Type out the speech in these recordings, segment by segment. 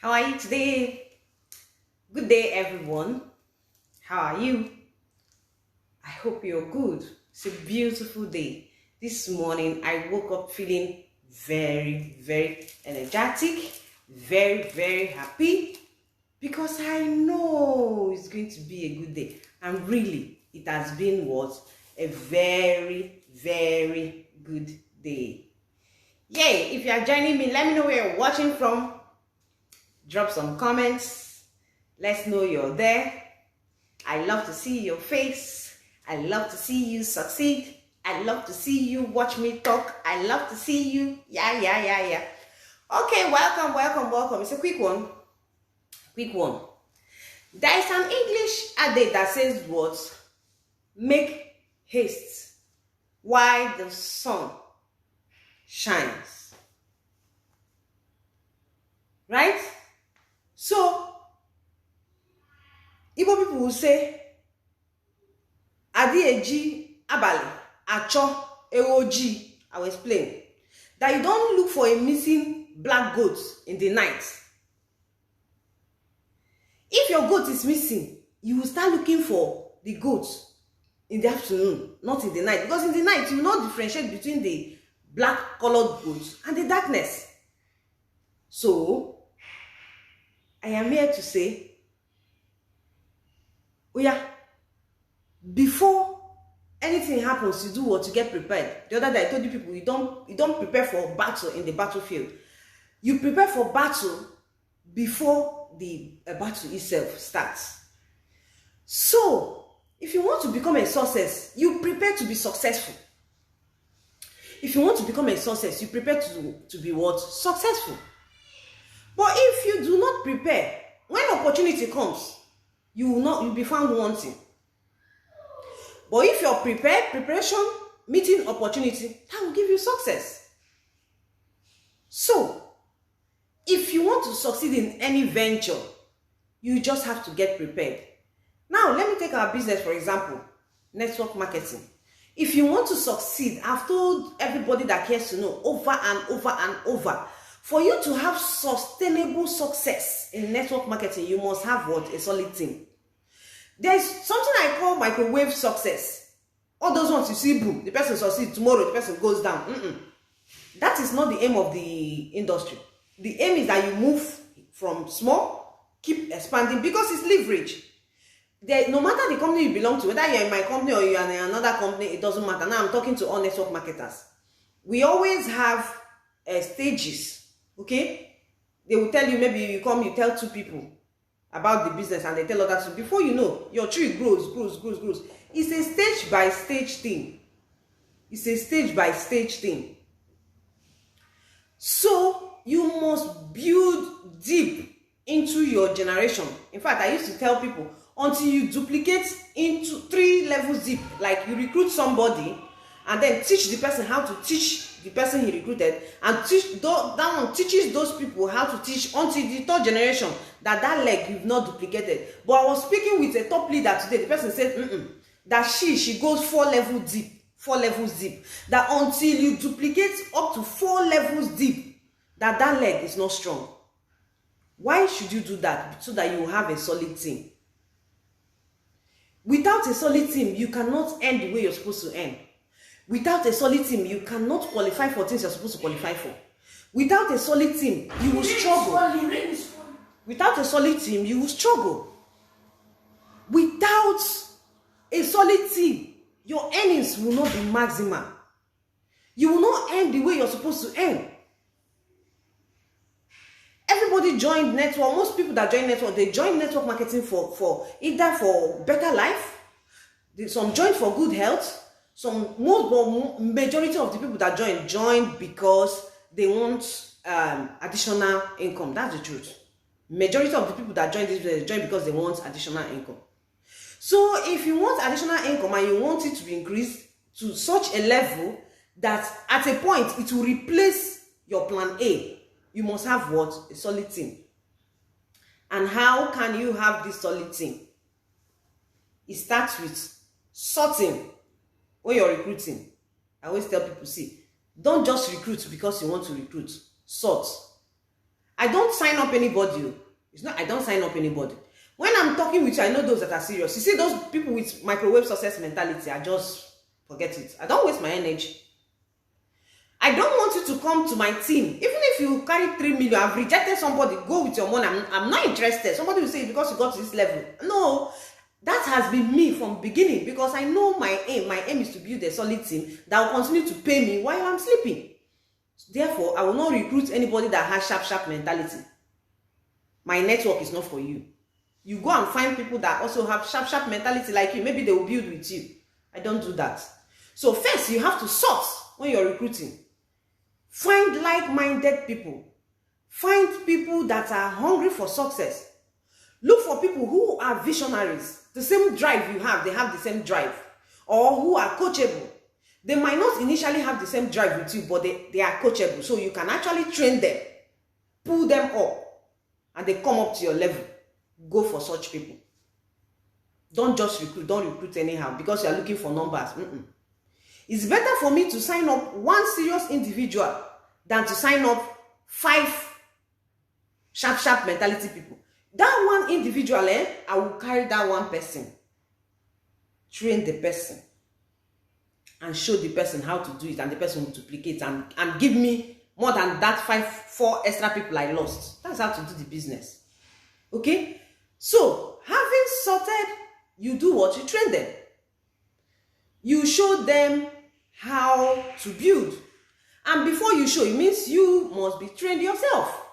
How are you today? Good day, everyone. How are you? I hope you're good. It's a beautiful day. This morning, I woke up feeling very energetic, very happy because I know it's going to be a good day. And really, it has been what? A very good day. Yay! If you are joining me, let me know where you're watching from. Drop some comments. Let's know you're there. I love to see your face. I love to see you succeed. I love to see you watch me talk. I love to see you. Yeah. Okay, welcome. It's a quick one. There is an English adage that says what? Make haste while the sun shines. Right? So, Igbo people will say, Adieji abali, acho eoji. I will explain. That you don't look for a missing black goat in the night. If your goat is missing, you will start looking for the goat in the afternoon, not in the night. Because in the night, you will not differentiate between the black colored goats and the darkness. So, I am here to say, before anything happens, you do what? You get prepared. The other day I told you people, you don't prepare for battle in the battlefield. You prepare for battle before the battle itself starts. So, if you want to become a success, you prepare to be successful. If you want to become a success, you prepare to be what? Successful. But if you do not prepare, when opportunity comes, you'll be found wanting. But if you're prepared, preparation, meeting opportunity, that will give you success. So, if you want to succeed in any venture, you just have to get prepared. Now, let me take our business, for example, network marketing. If you want to succeed, I've told everybody that cares to know over and over, for you to have sustainable success in network marketing, you must have what? A solid team. There's something I call microwave success. All those ones you see, boom, the person succeeds, tomorrow the person goes down. That is not the aim of the industry. The aim is that you move from small, keep expanding, because it's leverage. No matter the company you belong to, whether you're in my company or you're in another company, it doesn't matter. Now I'm talking to all network marketers. We always have stages. Okay, they will tell you, maybe you come, you tell two people about the business and they tell others. Before you know, your tree grows. It's a stage by stage thing. So you must build deep into your generation. In fact, I used to tell people, until you duplicate into 3 levels deep, like you recruit somebody and then teach the person how to teach the person he recruited, and that one teaches those people how to teach until the 3rd generation, that leg you've not duplicated. But I was speaking with a top leader today. The person said that she goes 4 levels deep, that until you duplicate up to 4 levels deep, that leg is not strong. Why should you do that? So that you have a solid team. Without a solid team, you cannot earn the way you're supposed to earn. Without a solid team, you cannot qualify for things you're supposed to qualify for. Without a solid team, you will struggle. Without a solid team, you will struggle. Without a solid team, your earnings will not be maximal. You will not earn the way you're supposed to earn. Everybody joined network. Most people that join network, they join network marketing for either for better life. Some join for good health. Majority of the people that join because they want additional income. That's the truth. Majority of the people that join this business join because they want additional income. So if you want additional income and you want it to be increased to such a level that at a point it will replace your plan A, you must have what? A solid team. And how can you have this solid team? It starts with sorting. When you're recruiting, I always tell people, see, don't just recruit because you want to recruit. Sort. I don't sign up anybody. It's not, I don't sign up anybody. When I'm talking with you, I know those that are serious. You see, those people with microwave success mentality, I just forget it. I don't waste my energy. I don't want you to come to my team. Even if you carry 3 million, I've rejected somebody, go with your money. I'm not interested. Somebody will say, because you got to this level. No, that has been me from beginning, because I know my aim. My aim is to build a solid team that will continue to pay me while I'm sleeping. Therefore, I will not recruit anybody that has sharp mentality. My network is not for you. You go and find people that also have sharp mentality like you. Maybe they will build with you. I don't do that. So first, you have to sort when you're recruiting. Find like-minded people. Find people that are hungry for success. Look for people who are visionaries. The same drive you have, they have the same drive. Or who are coachable. They might not initially have the same drive with you, but they are coachable. So you can actually train them, pull them up, and they come up to your level. Go for such people. Don't just recruit. Don't recruit anyhow because you are looking for numbers. It's better for me to sign up one serious individual than to sign up 5 sharp mentality people. That one individual, I will carry that one person, train the person, and show the person how to do it, and the person will duplicate and give me more than that 4 extra people I lost. That's how to do the business. Okay? So, having sorted, you do what? You train them. You show them how to build. And before you show, it means you must be trained yourself.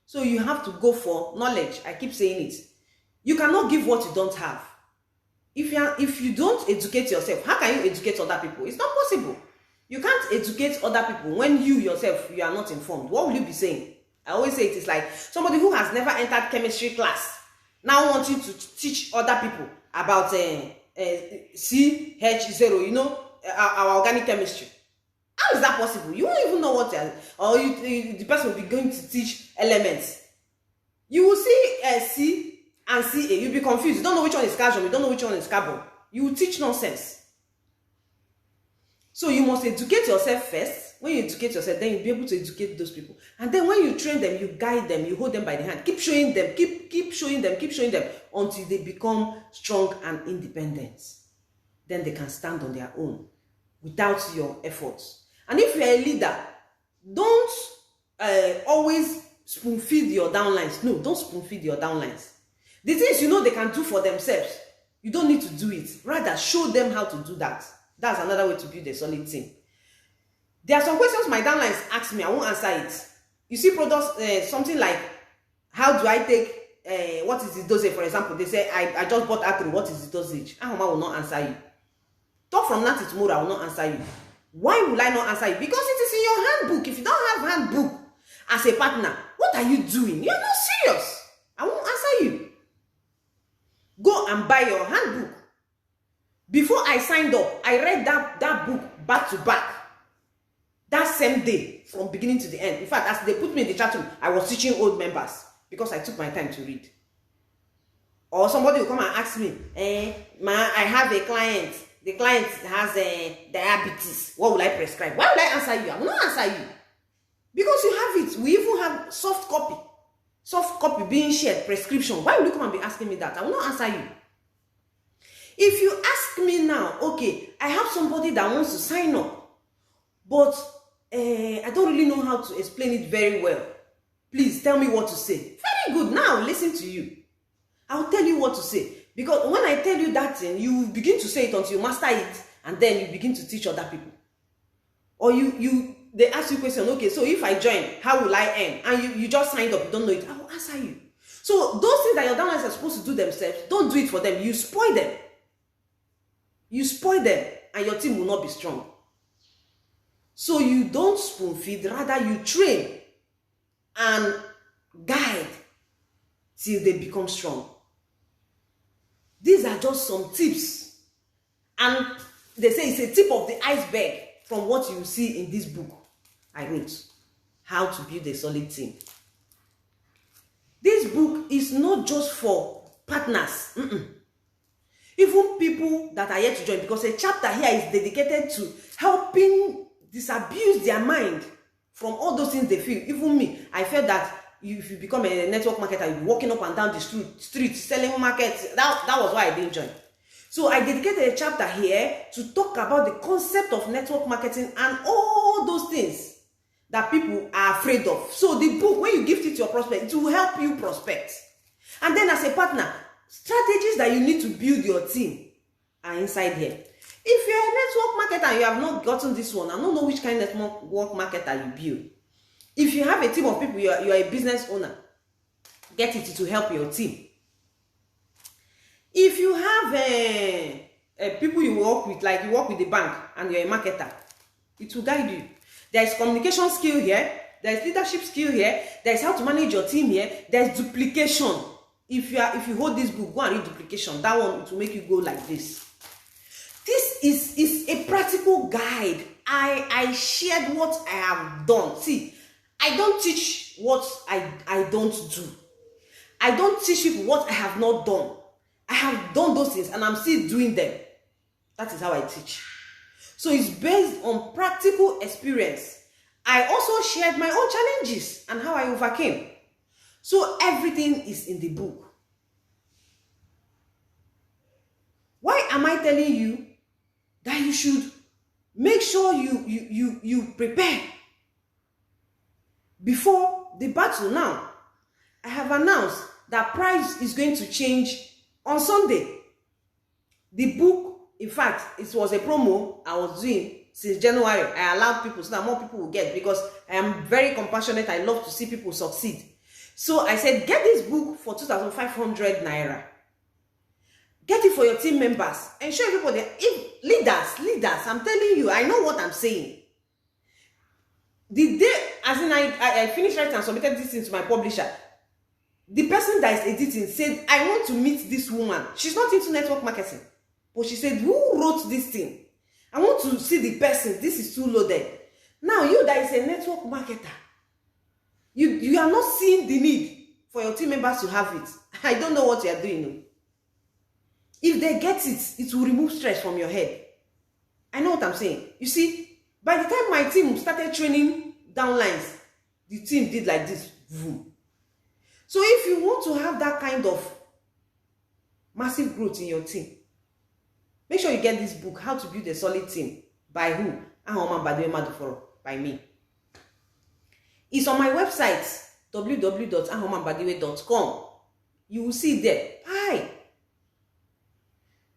So you have to go for knowledge. I keep saying it. You cannot give what you don't have. If you don't educate yourself, how can you educate other people? It's not possible. You can't educate other people when you yourself, you are not informed. What will you be saying? I always say it is like somebody who has never entered chemistry class now wants you to teach other people about CH0, you know, our organic chemistry. How is that possible? You won't even know what the person will be going to teach elements. You will see C and Ca. You'll be confused. You don't know which one is calcium. You don't know which one is carbon. You will teach nonsense. So you must educate yourself first. When you educate yourself, then you'll be able to educate those people. And then when you train them, you guide them, you hold them by the hand. Keep showing them, keep showing them until they become strong and independent. Then they can stand on their own without your efforts. And if you're a leader, don't always spoon feed your downlines. No, don't spoon feed your downlines. The things you know they can do for themselves, you don't need to do it. Rather, show them how to do that. That's another way to build a solid team. There are some questions my downlines ask me, I won't answer it. You see products, something like, how do I take, what is the dosage, for example? They say, I just bought Acro, what is the dosage? Ahoma will not answer you. Talk from now to tomorrow, I will not answer you. Why will I not answer you? Because it is in your handbook. If you don't have handbook as a partner, what are you doing? You're not serious. I won't answer you. Go and buy your handbook. Before I signed up, I read that book back to back. That same day, from beginning to the end. In fact, as they put me in the chat room, I was teaching old members because I took my time to read. Or somebody will come and ask me, I have a client. The client has diabetes. What will I prescribe? Why will I answer you? I will not answer you. Because you have it. We even have soft copy. Soft copy being shared, prescription. Why will you come and be asking me that? I will not answer you. If you ask me now, okay, I have somebody that wants to sign up, but I don't really know how to explain it very well. Please tell me what to say. Very good. Now listen to you. I'll tell you what to say. Because when I tell you that thing, you begin to say it until you master it, and then you begin to teach other people. Or they ask you a question, okay, so if I join, how will I earn? And you just signed up, you don't know it, I will answer you. So those things that your downlines are supposed to do themselves, don't do it for them. You spoil them. You spoil them, and your team will not be strong. So you don't spoon feed, rather you train and guide till they become strong. These are just some tips. And they say it's a tip of the iceberg from what you see in this book I wrote, How to Build a Solid Team. This book is not just for partners. Even people that are yet to join, because a chapter here is dedicated to helping disabuse their mind from all those things they feel. Even me, I felt that if you become a network marketer, you're walking up and down the street selling markets. That was why I didn't join. So I dedicated a chapter here to talk about the concept of network marketing and all those things that people are afraid of. So the book, when you gift it to your prospect, it will help you prospect. And then as a partner, strategies that you need to build your team are inside here. If you're a network marketer and you have not gotten this one, I don't know which kind of network marketer you build. If you have a team of people, you are a business owner, get it to help your team. If you have people you work with, like you work with the bank and you're a marketer, it will guide you. There is communication skill here, there is leadership skill here, there is how to manage your team here, there is duplication. If you hold this book, go and read duplication. That one, it will make you go like this. This is a practical guide. I shared what I have done. See, I don't teach what I don't do. I don't teach people what I have not done. I have done those things and I'm still doing them. That is how I teach. So it's based on practical experience. I also shared my own challenges and how I overcame. So everything is in the book. Why am I telling you that you should make sure you prepare before the battle? Now, I have announced that price is going to change on Sunday. The book, in fact, it was a promo I was doing since January. I allowed people so that more people will get, because I am very compassionate. I love to see people succeed. So I said, get this book for 2,500 naira. Get it for your team members and show everybody. If leaders, I'm telling you, I know what I'm saying. The day, as in I finished writing and submitted this into my publisher, the person that is editing said, I want to meet this woman. She's not into network marketing, but she said, who wrote this thing? I want to see the person. This is too loaded. Now, you that is a network marketer, you are not seeing the need for your team members to have it. I don't know what you are doing. If they get it, it will remove stress from your head. I know what I'm saying. You see, by the time my team started training downlines, the team did like this. Vroom. So if you want to have that kind of massive growth in your team, make sure you get this book, How to Build a Solid Team. By who? Ahoma Badiwe Maduforo. By me. It's on my website, www.ahomabadiwe.com. You will see it there. Hi.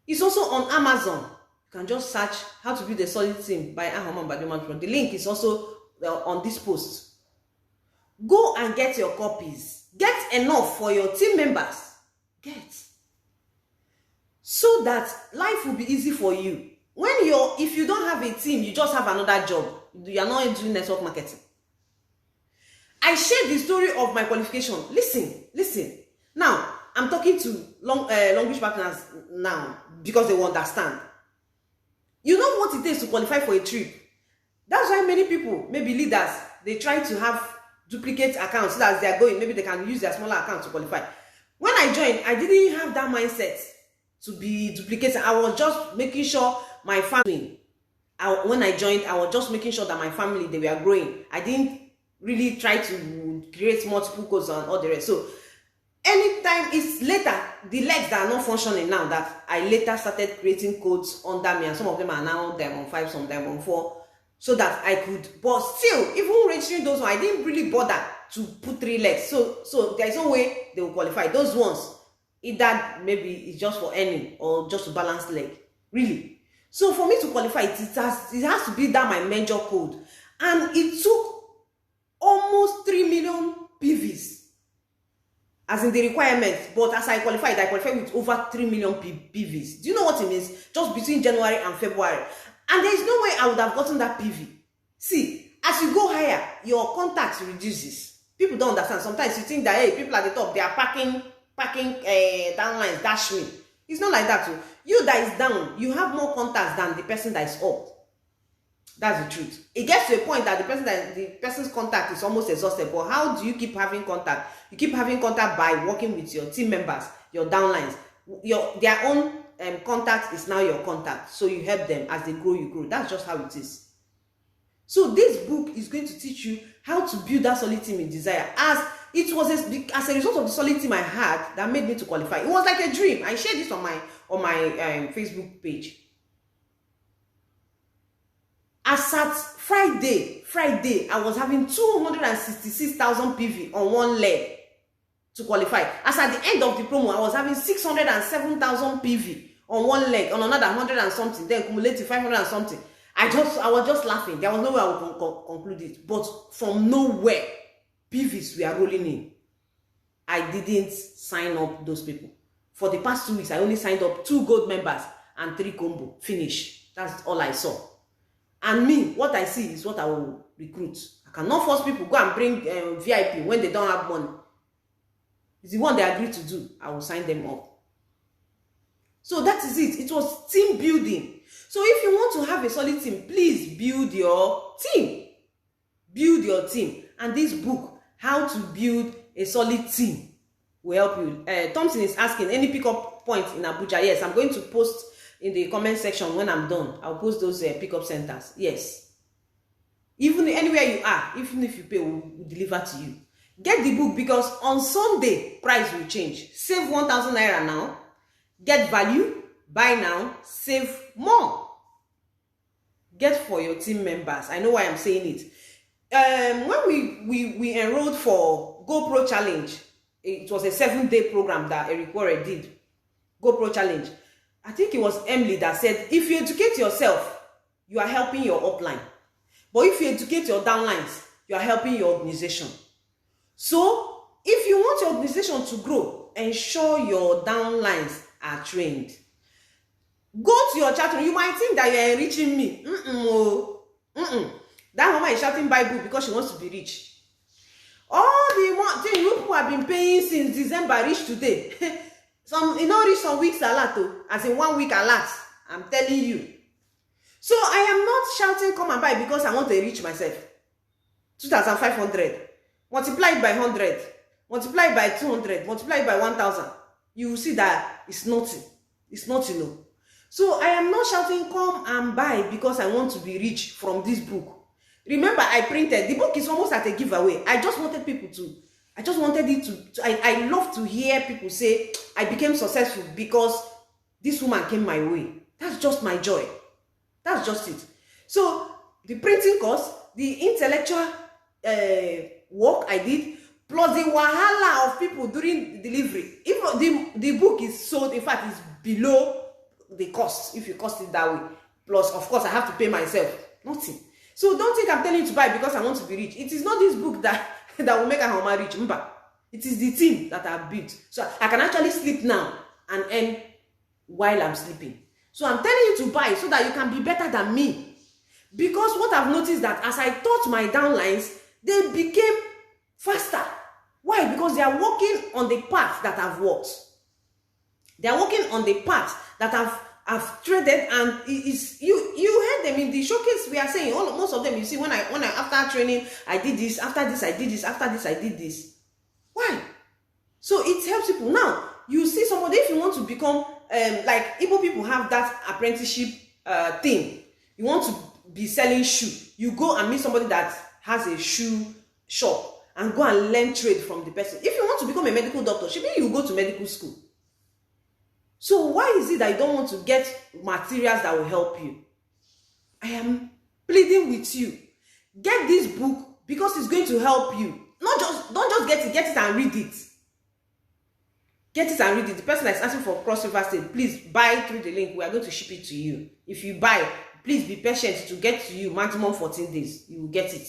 It's also on Amazon. You can just search How to Build a Solid Team by Ahoma Badiwe Maduforo. The link is also on this post. Go and get your copies. Get enough for your team members. Get. So that life will be easy for you. If you don't have a team, you just have another job. You are not doing network marketing. I shared the story of my qualification. Listen. Now, I'm talking to language partners now because they will understand. You know what it is to qualify for a trip. That's why many people, maybe leaders, they try to have duplicate accounts so that they are going. Maybe they can use their smaller account to qualify. When I joined, I didn't have that mindset to be duplicated. I was just making sure my family, when I joined, I was just making sure that my family, they were growing. I didn't really try to create multiple codes and all the rest. So anytime it's later, the legs that are not functioning now, that I later started creating codes under me, and some of them are now Diamond 5, some Diamond 4, so that I could, but still, even registering those ones, I didn't really bother to put 3 legs. So there's no way they will qualify. Those ones, either maybe it's just for earning or just to balance leg. Really. So for me to qualify, it has to be that my major code. And it took almost 3 million PVs as in the requirements. But as I qualified with over 3 million PVs. Do you know what it means? Just between January and February. And there is no way I would have gotten that PV. See, as you go higher, your contacts reduces. People don't understand. Sometimes you think that, hey, people at the top, they are packing downlines, dash me. It's not like that too. You that is down, you have more contacts than the person that is up. That's the truth. It gets to a point that the person's contact is almost exhausted. But how do you keep having contact? You keep having contact by working with your team members, your downlines. Their own contact is now your contact. So you help them as they grow, you grow. That's just how it is. So this book is going to teach you how to build that solid team in desire. As it was as a result of the solid team I had that made me to qualify. It was like a dream. I shared this on my Facebook page. As at Friday, I was having 266,000 PV on one leg to qualify. As at the end of the promo, I was having 607,000 PV on one leg, on another 100 and something, then cumulative 500 and something. I was just laughing. There was no way I would conclude it. But from nowhere, PVs were rolling in. I didn't sign up those people. For the past 2 weeks, I only signed up 2 gold members and 3 combo. Finish. That's all I saw. And me, what I see is what I will recruit. I cannot force people go and bring VIP when they don't have money. It's the one they agree to do. I will sign them up. So that is it. It was team building. So if you want to have a solid team, please build your team. Build your team. And this book, How to Build a Solid Team, will help you. Thompson is asking, any pickup points in Abuja? Yes, I'm going to post in the comment section when I'm done. I'll post those pickup centers. Yes. Even anywhere you are, even if you pay, we'll deliver to you. Get the book, because on Sunday, price will change. Save 1,000 naira now. Get value. Buy now. Save more. Get for your team members. I know why I'm saying it. When we enrolled for GoPro Challenge, it was a 7-day program that Eric Warren did. GoPro Challenge. I think it was Emily that said, if you educate yourself, you are helping your upline. But if you educate your downlines, you are helping your organization. So, if you want your organization to grow, ensure your downlines are trained. Go to your chat room. You might think that you are enriching me. That woman is shouting Bible because she wants to be rich. All the thing you people have been paying since December reach today. Some, reach some weeks a lot, as in 1 week a lot. I'm telling you. So I am not shouting come and buy because I want to enrich myself. 2,500. Multiply it by 100. Multiply it by 200. Multiply it by 1,000. You will see that it's nothing. It's nothing. So I am not shouting come and buy because I want to be rich from this book. Remember, I printed. The book is almost at a giveaway. I just wanted people to. I just wanted it to. I love to hear people say, I became successful because this woman came my way. That's just my joy. That's just it. So, the printing cost, the intellectual work I did, plus the wahala of people during the delivery. If the book is sold, in fact, it's below the cost, if you cost it that way. Plus, of course, I have to pay myself. Nothing. So, don't think I'm telling you to buy because I want to be rich. It is not this book that will make a home rich. It is the team that I've built. So I can actually sleep now and earn while I'm sleeping. So I'm telling you to buy so that you can be better than me. Because what I've noticed that as I taught my downlines, they became faster. Why? Because they are walking on the path that I've walked. They are walking on the path that I've treaded, and you heard them in the showcase. We are saying most of them. You see, when I after training, I did this. After this, I did this. After this, I did this. Why? So it helps people. Now you see somebody, if you want to become like Igbo people have that apprenticeship thing. You want to be selling shoe. You go and meet somebody that has a shoe shop and go and learn trade from the person. If you want to become a medical doctor, maybe you go to medical school. So why is it that you don't want to get materials that will help you? I am pleading with you. Get this book because it's going to help you. Don't just get it and read it. Get it and read it. The person that's asking for Cross River State, please buy through the link. We are going to ship it to you. If you buy, please be patient to get to you maximum 14 days. You will get it.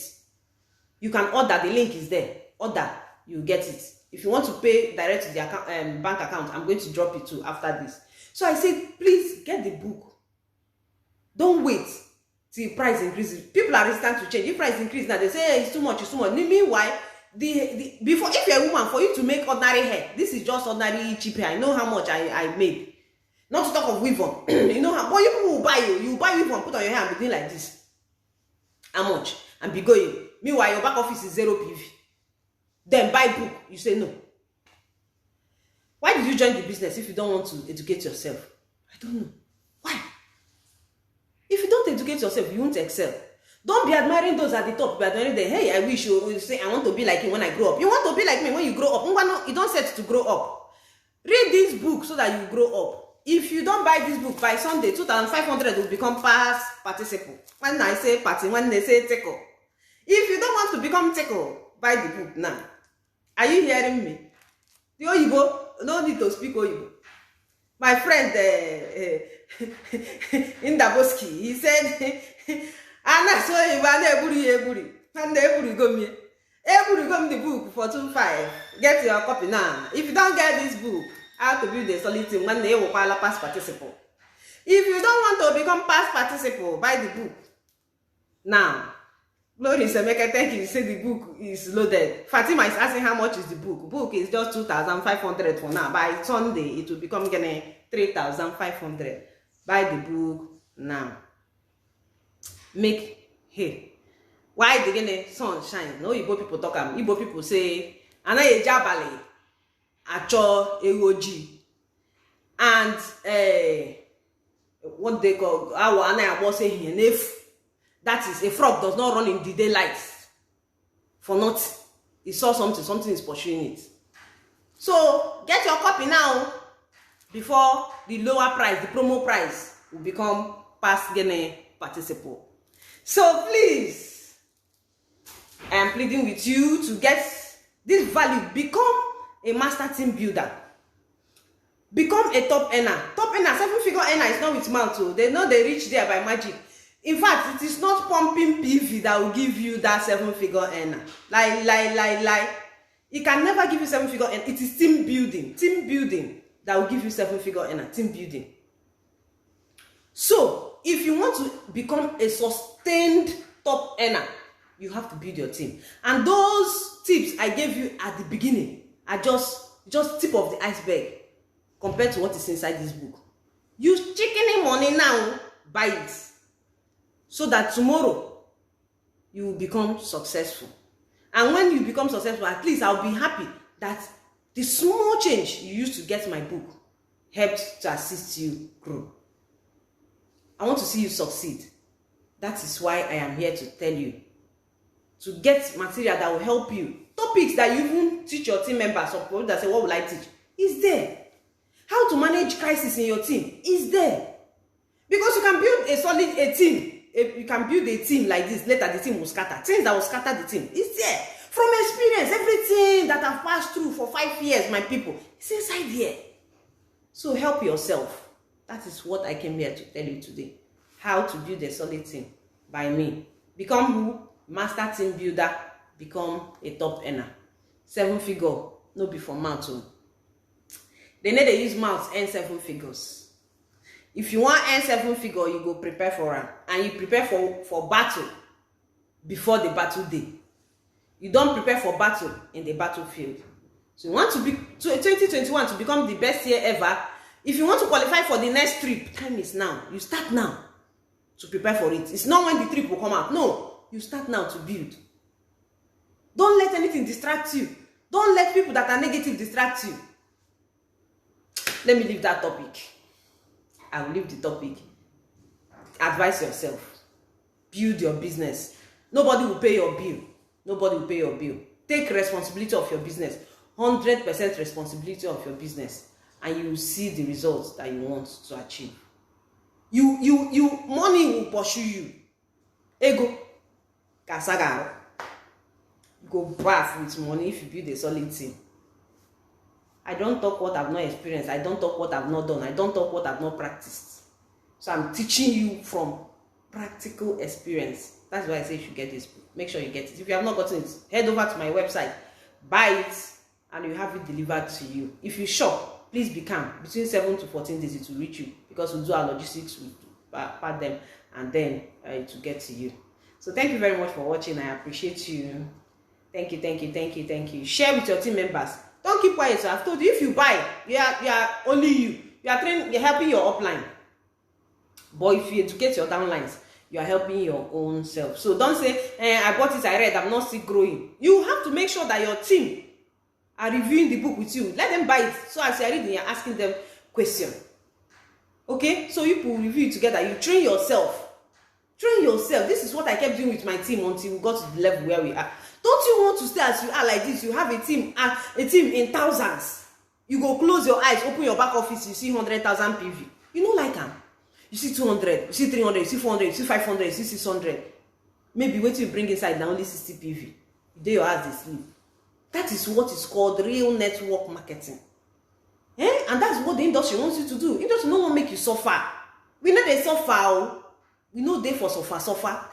You can order. The link is there. Order. You will get it. If you want to pay direct to the account, bank account, I'm going to drop it too after this. So I said, please get the book. Don't wait till price increases. People are resistant to change. If price increases now, they say, hey, it's too much, it's too much. Meanwhile, before, if you're a woman, for you to make ordinary hair, this is just ordinary cheap hair. I know how much I made. Not to talk of weave on. You know how, but you people will buy you buy weave on, put on your hair and be doing like this. How much? And be going. Meanwhile, your back office is 0 PV. Then buy book. You say no. Why did you join the business if you don't want to educate yourself? I don't know. Why? If you don't educate yourself, you won't excel. Don't be admiring those at the top. Be admiring them. Hey, I wish you say, I want to be like you when I grow up. You want to be like me when you grow up. You don't set to grow up. Read this book so that you grow up. If you don't buy this book by Sunday, 2,500 will become past participle. When I say party, when they say tickle. If you don't want to become tickle, buy the book now. Are you hearing me? The Oyibo, no need to speak Oyibo. My friend in Daboski, he said, Anna so Eburi, and Eburi go the book for 2,500. Get your copy now. If you don't get this book, how to build a solid team when they will call a past participle. If you don't want to become past participle, buy the book now. Glory Semeka, thank you. You say the book is loaded. Fatima is asking how much is the book. Book is just 2,500 for now. By Sunday, it will become 3,500. Buy the book now. Make hay. Why the sun shine? No Igbo people talk. Igbo people say, "Ana ejabale, acho ewoji," and what they call our ana was say if that is a frog does not run in the daylight for nothing. He saw something is pursuing it. So get your copy now before the lower price, the promo price, will become past participle. So please, I am pleading with you to get this value. Become a master team builder. Become a top earner. Top earner, 7-figure earner is not with mouth. So they know they reach there by magic. In fact, it is not pumping PV that will give you that 7-figure earner. Lie. It can never give you 7-figure earner. It is team building. Team building that will give you 7-figure earner. Team building. So, if you want to become a sustained top earner, you have to build your team. And those tips I gave you at the beginning are just tip of the iceberg compared to what is inside this book. Use chicken money now, buy it, so that tomorrow you will become successful. And when you become successful, at least I'll be happy that the small change you used to get my book helped to assist you grow. I want to see you succeed. That is why I am here to tell you to get material that will help you. Topics that you even teach your team members. Some people that say, what will I teach? Is there. How to manage crisis in your team is there. Because you can build a solid team. You can build a team like this. Later the team will scatter. Things that will scatter the team is there. From experience, everything that I've passed through for 5 years, my people, it's inside here. So help yourself. That is what I came here to tell you today. How to build a solid team by me. Become who? Master team builder. Become a top earner. 7-figure. No be for mouth. They need to use mouth and 7 figures. If you want earn 7-figure, you go prepare for it. And you prepare for battle before the battle day. You don't prepare for battle in the battlefield. So you want to be 2021 to become the best year ever. If you want to qualify for the next trip, time is now. You start now to prepare for it. It's not when the trip will come out. No, you start now to build. Don't let anything distract you. Don't let people that are negative distract you. Let me leave that topic. I will leave the topic. Advise yourself. Build your business. Nobody will pay your bill. Nobody will pay your bill. Take responsibility of your business. 100% responsibility of your business. And you will see the results that you want to achieve. Money will pursue you. Ego. Kasagaro. You go bath with money if you build a solid team. I don't talk what I've not experienced. I don't talk what I've not done. I don't talk what I've not practiced. So I'm teaching you from practical experience. That's why I say you should get this book. Make sure you get it. If you have not gotten it, head over to my website, buy it, and you have it delivered to you. If you shop, please be calm. Between 7 to 14 days, it will reach you because we do our logistics, we pack them, and then it will get to you. So thank you very much for watching. I appreciate you. Thank you. Share with your team members. Don't keep quiet. So I've told you, if you buy, you are only you. You are training, you're helping your upline. But if you educate your downlines, you are helping your own self. So don't say, I bought it, I read, I'm not still growing. You have to make sure that your team are reviewing the book with you. Let them buy it. So as you're reading, you're asking them questions. Okay? So you will review it together. You train yourself. Train yourself. This is what I kept doing with my team until we got to the level where we are. Don't you want to stay as you are like this? You have a team in thousands. You go close your eyes, open your back office, you see 100,000 PV. You know like am. You see 200, you see 300, you see 400, you see 500, you see 600. Maybe what you bring inside now only 60 PV. There your ass dey sleep. That is what is called real network marketing. And that's what the industry wants you to do. Industry no wan make you suffer. We know they suffer. We know they for suffer.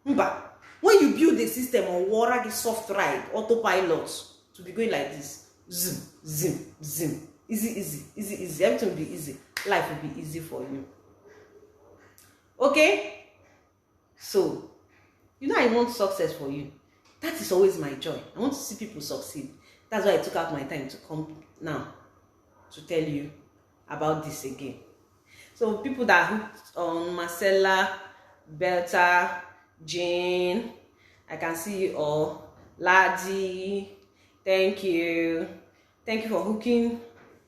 But when you build a system on water, the soft ride, autopilot, to be going like this, zoom, zoom, zoom, easy, easy, easy, easy. Everything will be easy. Life will be easy for you. Okay? So, you know I want success for you. That is always my joy. I want to see people succeed. That's why I took out my time to come now to tell you about this again. So people that are hooked on Marcella, Berta, Jane, I can see you all. Ladi, thank you. Thank you for hooking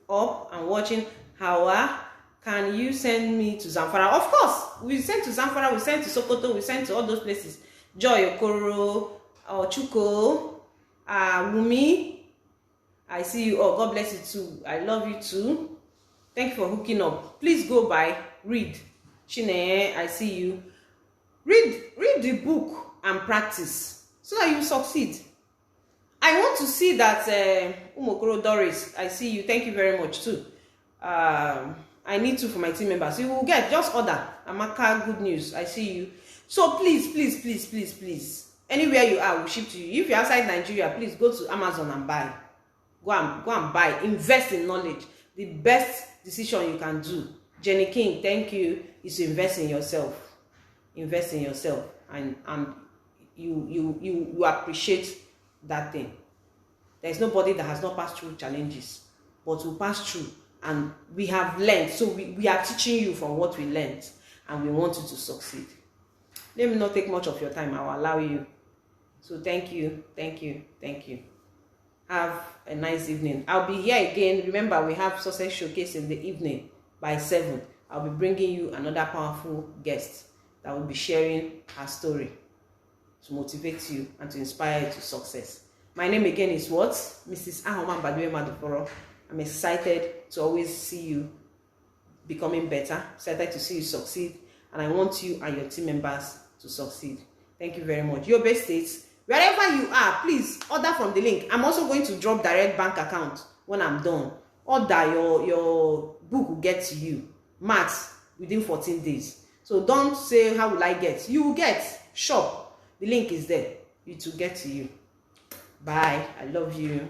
up and watching. Hawa, can you send me to Zamfara? Of course, we sent to Zamfara, we sent to Sokoto, we sent to all those places. Joy Okoro, Chuko, Wumi, I see you all. God bless you too. I love you too. Thank you for hooking up. Please go by, read. Chineye, I see you. Read the book and practice so that you succeed. I want to see that Umokoro Doris, I see you. Thank you very much too. I need to for my team members. You will get, just order. Amaka, good news. I see you. So please, please, please, please, please. Anywhere you are, we'll ship to you. If you're outside Nigeria, please go to Amazon and buy. Go and buy. Invest in knowledge. The best decision you can do. Jenny King, thank you. Is to invest in yourself. Invest in yourself, and you appreciate that thing. There's nobody that has not passed through challenges, but we pass through, and we have learned. So we are teaching you from what we learned, and we want you to succeed. Let me not take much of your time. I will allow you. So thank you, thank you, thank you. Have a nice evening. I'll be here again. Remember, we have Success Showcase in the evening by 7. I'll be bringing you another powerful guest that will be sharing her story to motivate you and to inspire you to success. My name again is what? Mrs. Ahoma Badwe Maduforo. I'm excited to always see you becoming better, excited to see you succeed, and I want you and your team members to succeed. Thank you very much. Yobe State, wherever you are, please order from the link. I'm also going to drop direct bank account when I'm done. Order, your book will get to you. Max within 14 days. So don't say, how will I get? You will get. Shop. The link is there. It will get to you. Bye. I love you.